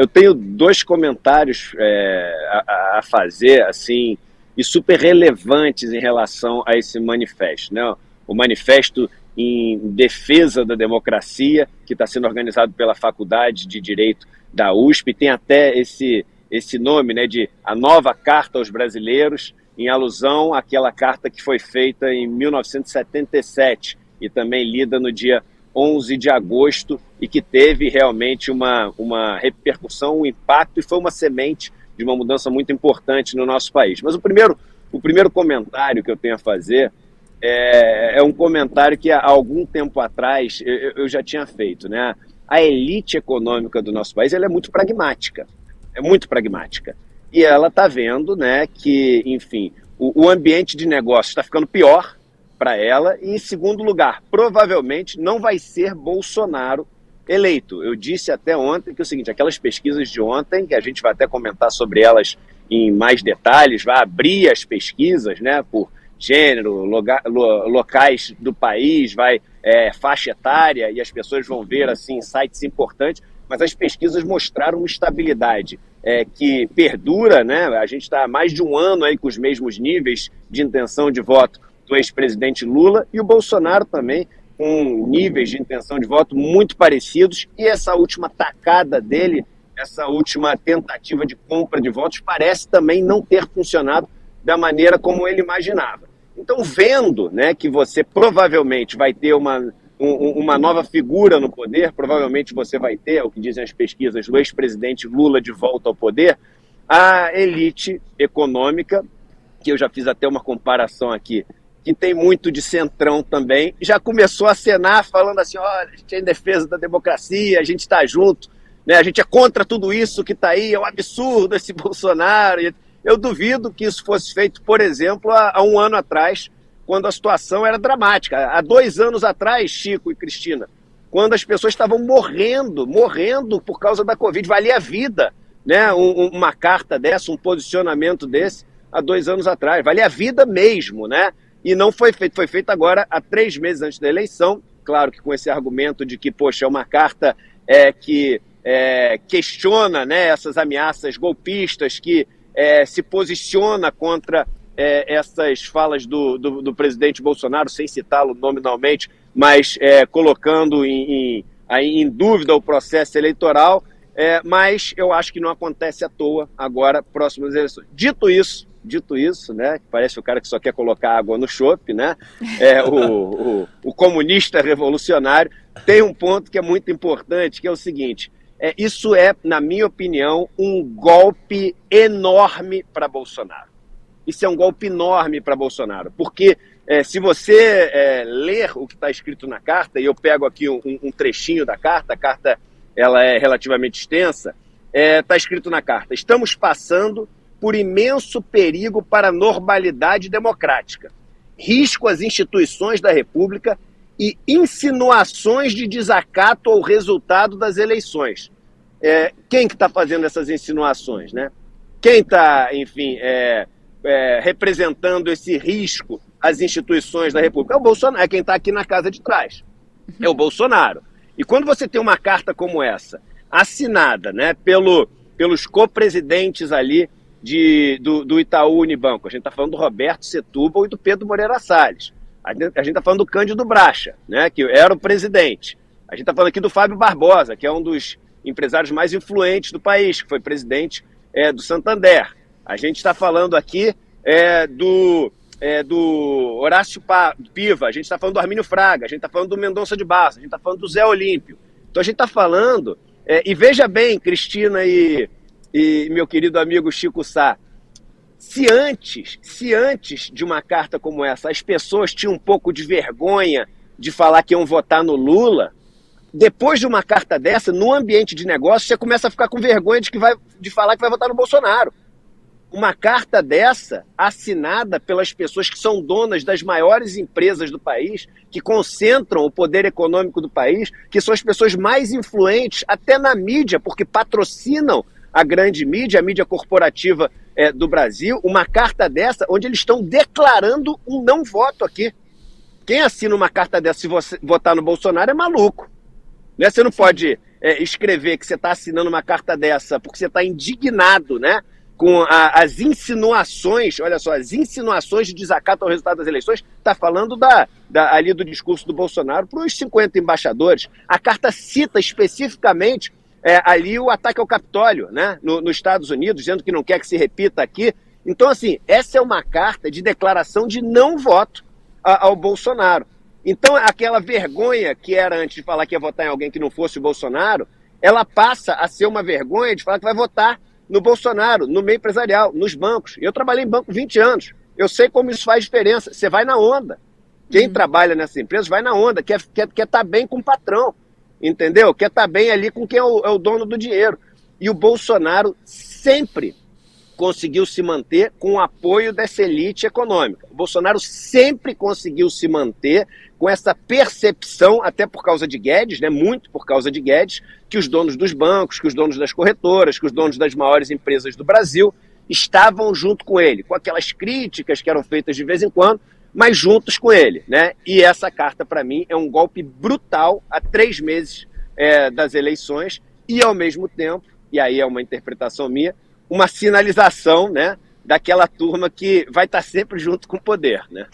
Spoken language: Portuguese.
Eu tenho dois comentários a fazer, assim, e super relevantes em relação a esse manifesto, né? O manifesto em defesa da democracia, que está sendo organizado pela Faculdade de Direito da USP, tem até esse nome, né, de A Nova Carta aos Brasileiros, em alusão àquela carta que foi feita em 1977 e também lida no dia 11 de agosto e que teve realmente uma repercussão, um impacto e foi uma semente de uma mudança muito importante no nosso país. Mas o primeiro comentário que eu tenho a fazer é um comentário que há algum tempo atrás eu já tinha feito, né? A elite econômica do nosso país ela é muito pragmática, e ela está vendo, né, que, enfim, o ambiente de negócio está ficando pior para ela, e em segundo lugar, provavelmente não vai ser Bolsonaro eleito. Eu disse até ontem que é o seguinte, aquelas pesquisas de ontem, que a gente vai até comentar sobre elas em mais detalhes, vai abrir as pesquisas, né, por gênero, locais do país, faixa etária, e as pessoas vão ver assim sites importantes, mas as pesquisas mostraram uma estabilidade que perdura, né? A gente está há mais de um ano aí com os mesmos níveis de intenção de voto do ex-presidente Lula e o Bolsonaro também com níveis de intenção de voto muito parecidos, e essa última tacada dele, essa última tentativa de compra de votos parece também não ter funcionado da maneira como ele imaginava. Então, vendo, né, que você provavelmente vai ter uma nova figura no poder, provavelmente você vai ter, é o que dizem as pesquisas, o ex-presidente Lula de volta ao poder, a elite econômica, que eu já fiz até uma comparação aqui, que tem muito de centrão também, já começou a acenar falando assim, olha, a gente é em defesa da democracia, a gente está junto, né, a gente é contra tudo isso que está aí, é um absurdo esse Bolsonaro. Eu duvido que isso fosse feito, por exemplo, há um ano atrás, quando a situação era dramática. Há 2 anos atrás, Chico e Cristina, quando as pessoas estavam morrendo por causa da Covid, valia a vida, né? Uma carta dessa, um posicionamento desse, há 2 anos atrás, valia a vida mesmo, né? E não foi feito agora, há 3 meses antes da eleição, claro que com esse argumento de que, poxa, é uma carta que questiona, né, essas ameaças golpistas, que se posiciona contra essas falas do presidente Bolsonaro, sem citá-lo nominalmente, mas colocando em dúvida o processo eleitoral, mas eu acho que não acontece à toa agora, próximas eleições. Dito isso, né, que parece o cara que só quer colocar água no chope, né, o comunista revolucionário, tem um ponto que é muito importante, que é o seguinte, isso é, na minha opinião, um golpe enorme para Bolsonaro. Isso é um golpe enorme para Bolsonaro, porque se você ler o que está escrito na carta, e eu pego aqui um trechinho da carta, a carta ela é relativamente extensa, está escrito na carta, estamos passando por imenso perigo para a normalidade democrática, risco às instituições da República e insinuações de desacato ao resultado das eleições. Quem que está fazendo essas insinuações, né? Quem está, enfim, representando esse risco às instituições da República? É o Bolsonaro, é quem está aqui na casa de trás. É o Bolsonaro. E quando você tem uma carta como essa, assinada, né, pelos co-presidentes ali do Itaú Unibanco, a gente está falando do Roberto Setúbal e do Pedro Moreira Salles. A gente está falando do Cândido Bracha, né, que era o presidente. A gente está falando aqui do Fábio Barbosa, que é um dos empresários mais influentes do país, que foi presidente do Santander. A gente está falando aqui do Horácio Piva, a gente está falando do Armínio Fraga, a gente está falando do Mendonça de Barros, a gente está falando do Zé Olímpio. Então a gente está falando, e veja bem, Cristina e meu querido amigo Chico Sá, se antes de uma carta como essa as pessoas tinham um pouco de vergonha de falar que iam votar no Lula, depois de uma carta dessa, no ambiente de negócio, você começa a ficar com vergonha de falar que vai votar no Bolsonaro. Uma carta dessa, assinada pelas pessoas que são donas das maiores empresas do país, que concentram o poder econômico do país, que são as pessoas mais influentes, até na mídia, porque patrocinam a grande mídia, a mídia corporativa do Brasil, uma carta dessa, onde eles estão declarando um não voto aqui. Quem assina uma carta dessa, se você votar no Bolsonaro, é maluco. Né? Você não pode escrever que você está assinando uma carta dessa porque você está indignado, né, com as insinuações, olha só, as insinuações de desacato ao resultado das eleições, está falando ali do discurso do Bolsonaro para os 50 embaixadores. A carta cita especificamente ali o ataque ao Capitólio, né, nos Estados Unidos, dizendo que não quer que se repita aqui. Então, assim, essa é uma carta de declaração de não voto ao Bolsonaro. Então, aquela vergonha que era antes de falar que ia votar em alguém que não fosse o Bolsonaro, ela passa a ser uma vergonha de falar que vai votar no Bolsonaro, no meio empresarial, nos bancos. Eu trabalhei em banco 20 anos. Eu sei como isso faz diferença. Você vai na onda. Quem trabalha nessa empresa vai na onda, quer estar bem com o patrão, entendeu? Quer estar bem ali com quem é o dono do dinheiro. E o Bolsonaro sempre conseguiu se manter com o apoio dessa elite econômica. O Bolsonaro sempre conseguiu se manter com essa percepção, até por causa de Guedes, né, muito por causa de Guedes, que os donos dos bancos, que os donos das corretoras, que os donos das maiores empresas do Brasil estavam junto com ele, com aquelas críticas que eram feitas de vez em quando, mas juntos com ele, né? E essa carta, para mim, é um golpe brutal a 3 meses das eleições e, ao mesmo tempo, e aí é uma interpretação minha, uma sinalização, né, daquela turma que vai estar sempre junto com o poder, né?